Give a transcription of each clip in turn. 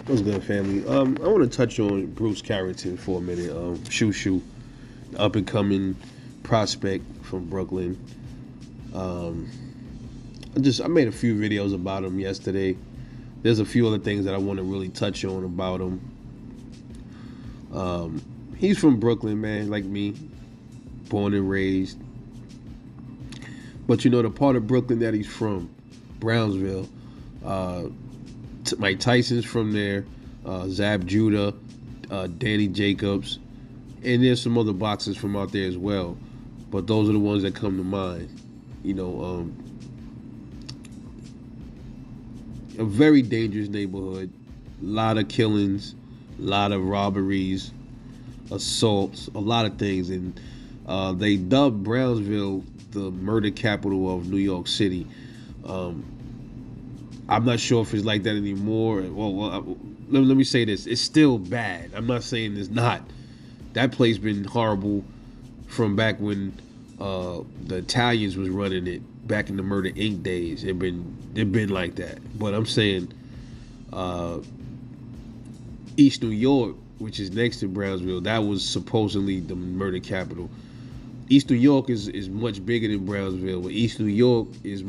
What's good, family? I want to touch on Bruce Carrington for a minute. Shoo Shoo, up and coming prospect from Brooklyn. Um, I made a few videos about him yesterday. There's a few other things that I want to really touch on about him. He's from Brooklyn, man, like me, born and raised. But you know the part of Brooklyn that he's from, Brownsville. Uh, Mike Tyson's from there. Zab Judah, Danny Jacobs, and there's some other boxers from out there as well. But those are the ones that come to mind. You know, a very dangerous neighborhood. A lot of killings, a lot of robberies, assaults, a lot of things, and they dubbed Brownsville the murder capital of New York City. Um, I'm not sure if it's like that anymore. Let me say this: it's still bad. I'm not saying it's not. That place been horrible from back when the Italians was running it back in the Murder Inc. days. It been like that. But I'm saying uh, East New York, which is next to Brownsville, that was supposedly the murder capital. East New York is much bigger than Brownsville, but East New York is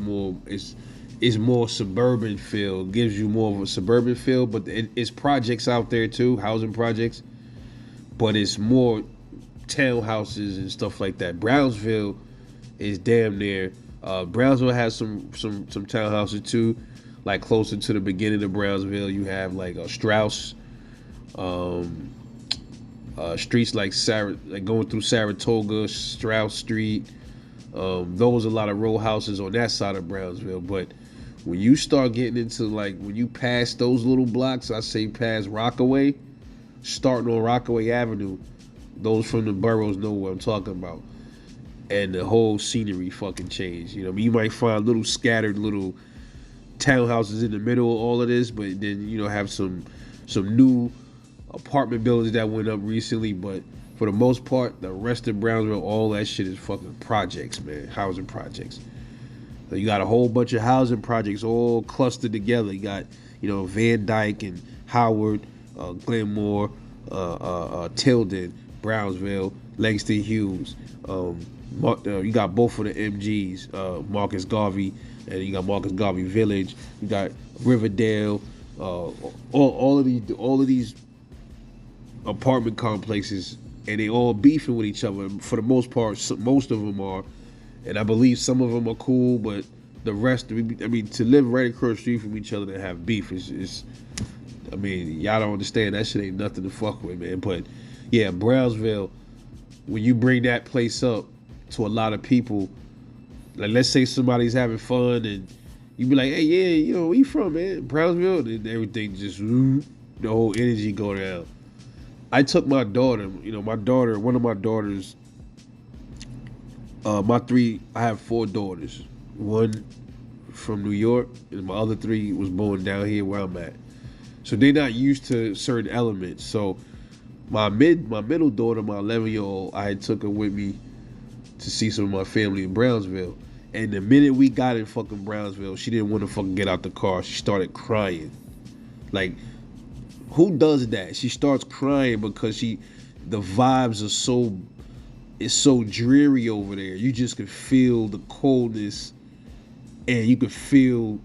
more suburban feel, gives you more of a suburban feel, but it's projects out there too, housing projects, but it's more townhouses and stuff like that. Brownsville is damn near. Brownsville has some townhouses too, like closer to the beginning of Brownsville. You have like a Strauss, um, streets like going through Saratoga, Strauss Street. Those a lot of row houses on that side of Brownsville. But when you start getting into like when you pass those little blocks, I say past Rockaway, starting on Rockaway Avenue, those from the boroughs know what I'm talking about. And the whole scenery fucking changed. You know, you might find little scattered little townhouses in the middle of all of this, but then have some new apartment buildings that went up recently. But for the most part, the rest of Brownsville, all that shit is fucking projects, man. Housing projects. So you got a whole bunch of housing projects all clustered together. You got, Van Dyke and Howard, Glenmore, Tilden, Brownsville, Langston Hughes. You got both of the MGs, Marcus Garvey, and you got Marcus Garvey Village. You got Riverdale. All of these apartment complexes, and they all beefing with each other. For the most part, most of them are, and I believe some of them are cool, but the rest, to live right across the street from each other and have beef is y'all don't understand. That shit ain't nothing to fuck with, man. But yeah, Brownsville, when you bring that place up to a lot of people, like let's say somebody's having fun and you be like, hey, yeah, where you from, man? Brownsville, and everything just, the whole energy go down. I took my daughter, one of my daughters, I have four daughters. One from New York, and my other three was born down here where I'm at. So they're not used to certain elements. So my middle daughter, my 11-year-old, I had took her with me to see some of my family in Brownsville. And the minute we got in fucking Brownsville, she didn't want to fucking get out the car. She started crying. Like, who does that? She starts crying because the vibes are it's so dreary over there. You just could feel the coldness and you could feel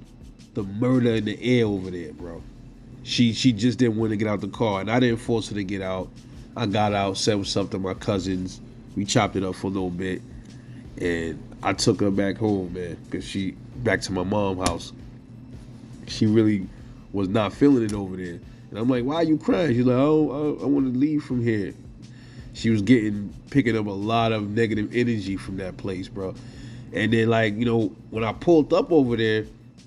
the murder in the air over there, bro. She just didn't want to get out the car, and I didn't force her to get out. I got out, said what's up to my cousins. We chopped it up for a little bit, and I took her back home, man, because back to my mom's house. She really was not feeling it over there. And I'm like, why are you crying? She's like, oh, I want to leave from here. She was picking up a lot of negative energy from that place, bro. And then, like, when I pulled up over there,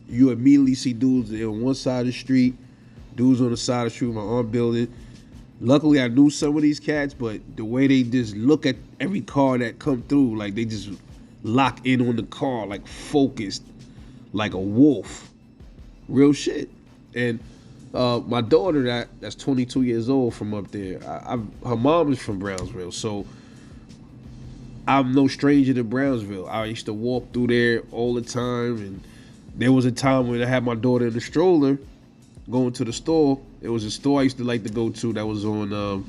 you immediately see dudes on one side of the street, dudes on the side of the street with my aunt building. Luckily, I knew some of these cats, but the way they just look at every car that come through, like they just lock in on the car, like focused, like a wolf. Real shit. And my daughter, that's 22 years old from up there, her mom is from Brownsville, so I'm no stranger to Brownsville. I used to walk through there all the time, and there was a time when I had my daughter in the stroller, going to the store. It was a store I used to like to go to that was on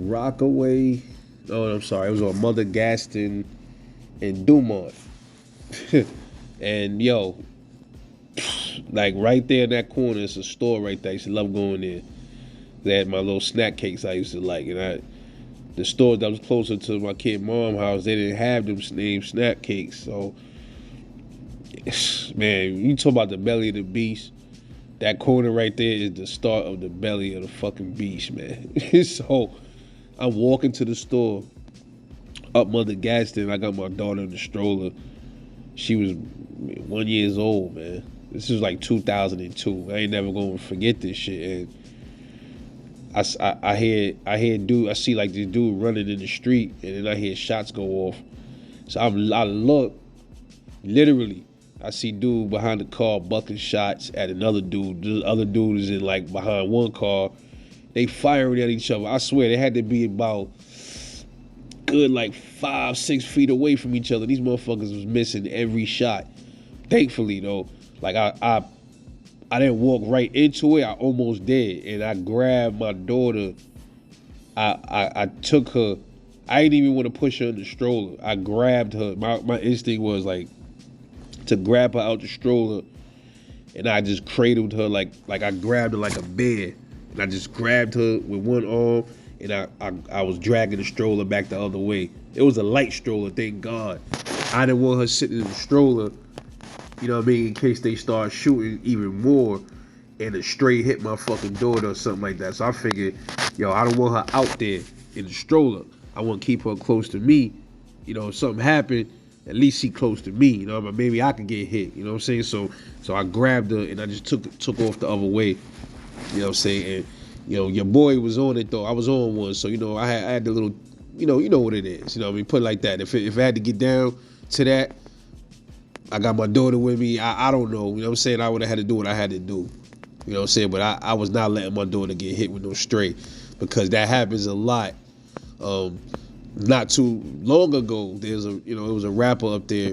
Rockaway. Oh, I'm sorry. It was on Mother Gaston and Dumont. And yo, like right there in that corner, it's a store right there. I used to love going there. They had my little snack cakes I used to like, and the store that was closer to my kid mom house, they didn't have them name snack cakes. So, man, you talk about the belly of the beast. That corner right there is the start of the belly of the fucking beast, man. So I'm walking to the store up Mother Gaston. I got my daughter in the stroller. She was 1 year old, man. This was like 2002. I ain't never gonna forget this shit. And I see like this dude running in the street, and then I hear shots go off. So I look, literally, I see dude behind the car bucking shots at another dude. The other dude is in like behind one car. They firing at each other. I swear they had to be about good like 5-6 feet away from each other. These motherfuckers was missing every shot. Thankfully though, like I didn't walk right into it. I almost did, and I grabbed my daughter. I took her. I didn't even want to push her in the stroller. I grabbed her. My instinct was like to grab her out the stroller, and I just cradled her like I grabbed her like a bear, and I just grabbed her with one arm, and I was dragging the stroller back the other way. It was a light stroller, thank God. I didn't want her sitting in the stroller, you know what I mean, in case they start shooting even more and a stray hit my fucking daughter or something like that. So I figured, yo, I don't want her out there in the stroller. I want to keep her close to me. You know, if something happened, at least she close to me. You know, but maybe I could get hit. You know what I'm saying? So I grabbed her and I just took off the other way. You know what I'm saying? And you know, your boy was on it though. I was on one, so you know, I had the little, you know what it is. You know what I mean? Put it like that. If I had to get down to that, I got my daughter with me. I don't know. You know what I'm saying? I would have had to do what I had to do. You know what I'm saying? But I was not letting my daughter get hit with no stray, because that happens a lot. Not too long ago, it was a rapper up there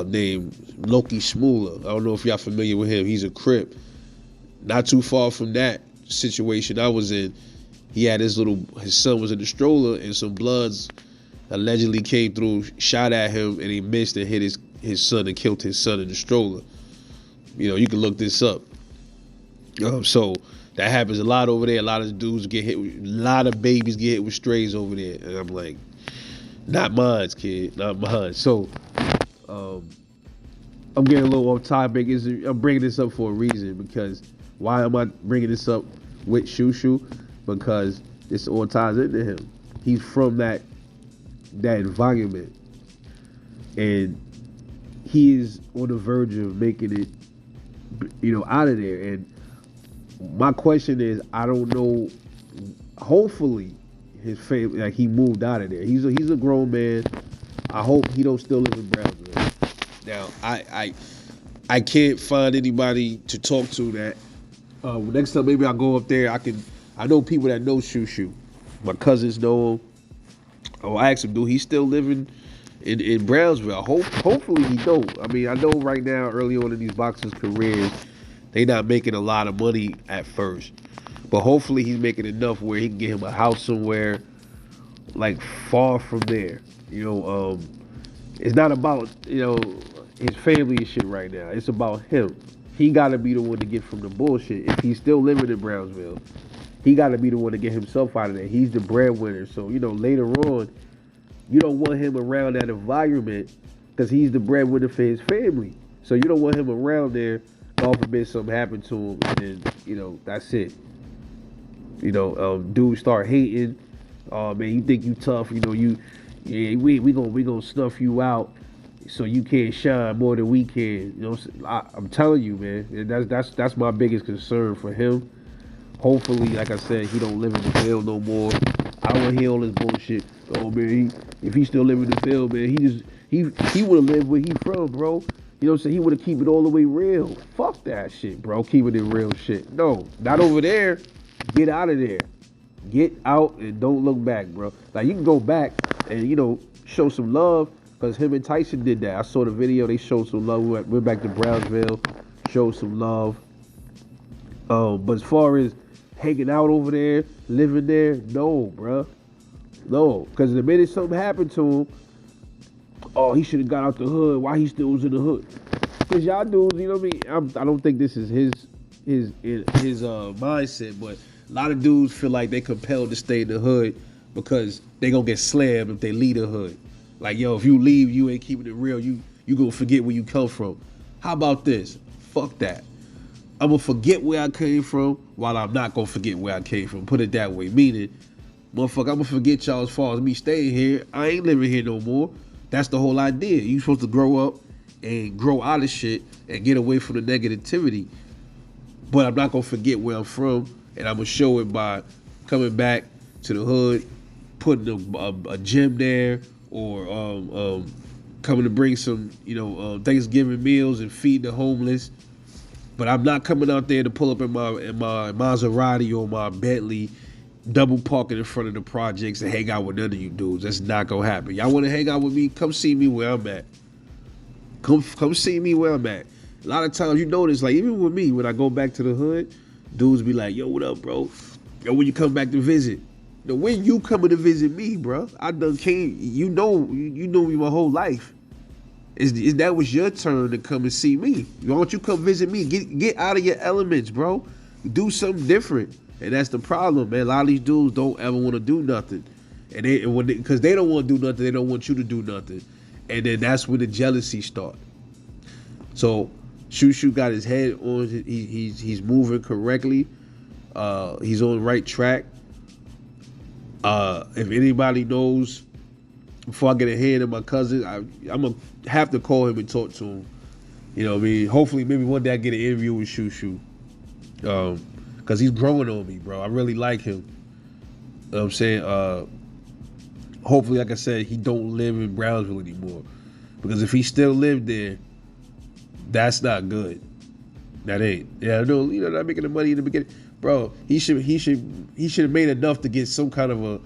named Loki Smooler. I don't know if y'all familiar with him. He's a Crip. Not too far from that situation I was in, he had his son was in the stroller, and some bloods allegedly came through, shot at him, and he missed and hit his son and killed his son in the stroller. You know, you can look this up. So that happens a lot over there. A lot of dudes get hit with, a lot of babies get hit with strays over there. And I'm like, not mine, kid, not mine. So I'm getting a little off topic. I'm bringing this up for a reason, because why am I bringing this up with Shushu? Because this all ties into him. He's from that environment, and he is on the verge of making it, you know, out of there. And my question is, I don't know. Hopefully, his family, like, he moved out of there. He's a grown man. I hope he don't still live in Brownsville. Now, I can't find anybody to talk to that. Next time maybe I'll go up there. I know people that know Shushu. My cousins know him. I asked him, do he still living in Brownsville? Hopefully he don't. I mean, I know right now, early on in these boxers' careers, they not making a lot of money at first, but hopefully he's making enough where he can get him a house somewhere, like, far from there. You know, it's not about, you know, his family and shit right now. It's about him. He got to be the one to get from the bullshit. If he's still living in Brownsville, he got to be the one to get himself out of there. He's the breadwinner. So, you know, later on, you don't want him around that environment, because he's the breadwinner for his family. So you don't want him around there. God forbid something happened to him, and then, you know, that's it. You know, dudes start hating. Oh man, you think you tough? You know, we gonna snuff you out, so you can't shine more than we can. You know, I'm telling you, man. That's my biggest concern for him. Hopefully, like I said, he don't live in the field no more. I don't want to hear all this bullshit. Oh man, if he still live in the field, man, he would have lived where he from, bro. You know what I'm saying? He would have keep it all the way real. Fuck that shit, bro. Keeping it real shit. No, not over there. Get out of there. Get out and don't look back, bro. Like, you can go back and, you know, show some love, because him and Tyson did that. I saw the video. They showed some love. Went back to Brownsville, show some love. But as far as hanging out over there, living there, no, bruh. No, because the minute something happened to him, oh, he should have got out the hood. Why he still was in the hood? Because y'all dudes, you know what I mean? I don't think this is his mindset, but a lot of dudes feel like they compelled to stay in the hood because they gonna get slammed if they leave the hood. Like, yo, if you leave, you ain't keeping it real. You gonna forget where you come from. How about this? Fuck that. I'm gonna forget where I came from while I'm not gonna forget where I came from. Put it that way. Meaning, motherfucker, I'm gonna forget y'all as far as me staying here. I ain't living here no more. That's the whole idea. You supposed to grow up and grow out of shit and get away from the negativity. But I'm not gonna forget where I'm from, and I'm gonna show it by coming back to the hood, putting a gym there, or coming to bring some, Thanksgiving meals and feed the homeless. But I'm not coming out there to pull up in my Maserati or my Bentley, double parking in front of the projects and hang out with none of you dudes. That's not gonna happen. Y'all want to hang out with me? Come see me where I'm at. Come see me where I'm at. A lot of times you notice, like even with me, when I go back to the hood, dudes be like, "Yo, what up, bro? Yo, when you come back to visit? Now, when you coming to visit me, bro? I done came. You know me my whole life. Is that was your turn to come and see me? Why don't you come visit me? Get out of your elements, bro. Do something different." And that's the problem, man. A lot of these dudes don't ever want to do nothing, and because they don't want to do nothing, they don't want you to do nothing, and then that's when the jealousy starts. So, Shushu got his head on. He's moving correctly. He's on the right track. If anybody knows, before I get ahead of my cousin, I'm gonna have to call him and talk to him. You know what I mean? Hopefully, maybe one day I get an interview with Shushu. Because he's growing on me, bro. I really like him. You know what I'm saying? Hopefully, like I said, he don't live in Brownsville anymore. Because if he still lived there, that's not good. That ain't. Yeah, no, not making the money in the beginning. Bro, he should have made enough to get some kind of a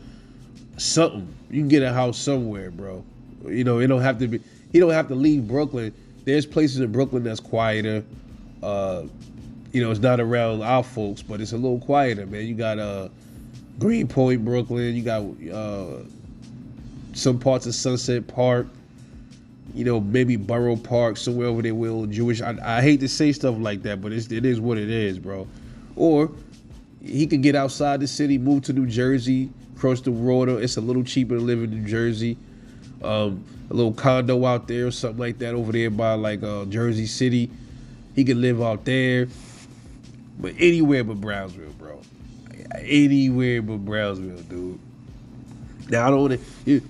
something. You can get a house somewhere, bro. It don't have to be. He don't have to leave Brooklyn. There's places in Brooklyn that's quieter. It's not around our folks, but it's a little quieter, man. You got Greenpoint, Brooklyn. You got some parts of Sunset Park. Maybe Borough Park, somewhere over there with Jewish. I hate to say stuff like that, but it is what it is, bro. Or he could get outside the city, move to New Jersey, cross the water. It's a little cheaper to live in New Jersey. A little condo out there or something like that over there by like Jersey City. He could live out there. But anywhere but Brownsville, bro. Anywhere but Brownsville, dude. Now I don't want to,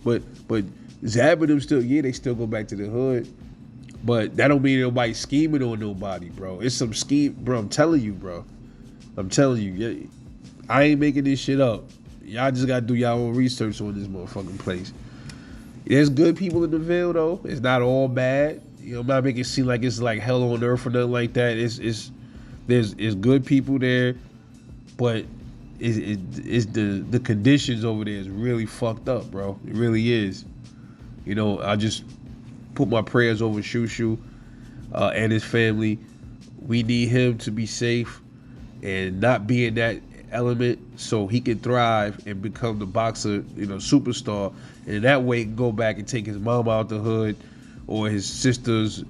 but Zab and them they still go back to the hood. But that don't mean nobody scheming on nobody, bro. It's some scheme, bro. I'm telling you, bro. I'm telling you, I ain't making this shit up. Y'all just gotta do y'all own research on this motherfucking place. There's good people in the Ville though. It's not all bad. I'm not making it seem like it's like hell on earth or nothing like that. There's good people there, but it's the conditions over there is really fucked up, bro. It really is. I just put my prayers over Shushu and his family. We need him to be safe and not be in that element so he can thrive and become the boxer, superstar. And that way he can go back and take his mom out the hood or his sisters,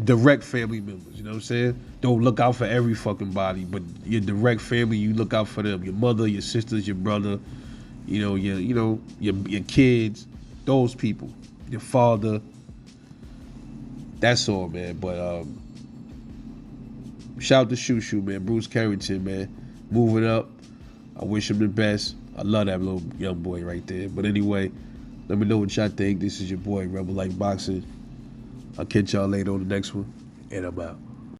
direct family members, you know what I'm saying? Don't look out for every fucking body, but your direct family, you look out for them. Your mother, your sisters, your brother, your kids, those people, your father. That's all, man. But shout out to Shushu, man. Bruce Carrington, man. Moving up. I wish him the best. I love that little young boy right there. But anyway, let me know what y'all think. This is your boy, Rebel Life Boxing. I'll catch y'all later on the next one. And I'm out.